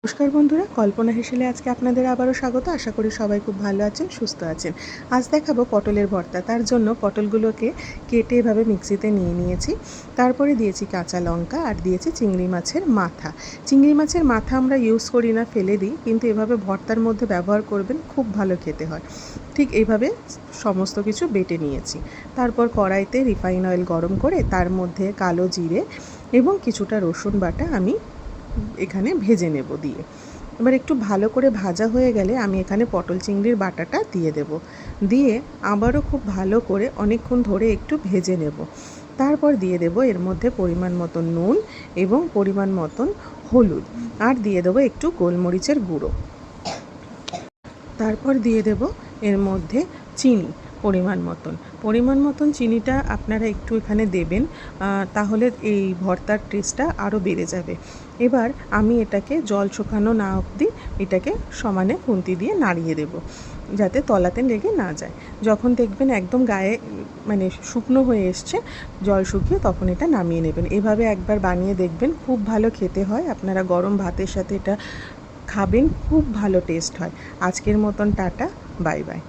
নমস্কার বন্ধুরা, কল্পনা হেসেলে আজকে আপনাদের আবারও স্বাগত। আশা করি সবাই খুব ভালো আছেন, সুস্থ আছেন। আজ দেখাবো পটলের ভর্তা। তার জন্য পটলগুলোকে কেটে এভাবে মিক্সিতে নিয়ে নিয়েছি। তারপরে দিয়েছি কাঁচা লঙ্কা আর দিয়েছি চিংড়ি মাছের মাথা। চিংড়ি মাছের মাথা আমরা ইউজ করি না, ফেলে দিই, কিন্তু এভাবে ভর্তার মধ্যে ব্যবহার করবেন, খুব ভালো খেতে হয়। ঠিক এইভাবে সমস্ত কিছু বেটে নিয়েছি। তারপর কড়াইতে রিফাইন অয়েল গরম করে তার মধ্যে কালো জিরে এবং কিছুটা রসুন বাটা আমি এখানে ভেজে নেব দিয়ে। এবার একটু ভালো করে ভাজা হয়ে গেলে আমি এখানে পটল চিংড়ির বাটাটা দিয়ে দেব। দিয়ে আবারও খুব ভালো করে অনেকক্ষণ ধরে একটু ভেজে নেব। তারপর দিয়ে দেব এর মধ্যে পরিমাণ মতন নুন এবং পরিমাণ মতন হলুদ, আর দিয়ে দেবো একটু গোলমরিচের গুঁড়ো। তারপর দিয়ে দেব এর মধ্যে চিনি পরিমাণ মতন চিনিটা আপনারা একটু এখানে দেবেন, তাহলে এই ভর্তার টেস্টটা আরও বেড়ে যাবে। এবার আমি এটাকে জল শুকানো না অবধি এটাকে সমানে খুন্তি দিয়ে নাড়িয়ে দেব, যাতে তলাতে লেগে না যায়। যখন দেখবেন একদম গায়ে শুকনো হয়ে এসছে, জল শুকিয়ে, তখন এটা নামিয়ে নেবেন। এভাবে একবার বানিয়ে দেখবেন, খুব ভালো খেতে হয়। আপনারা গরম ভাতের সাথে এটা খাবেন, খুব ভালো টেস্ট হয়। আজকের মতন টাটা, বাই বাই।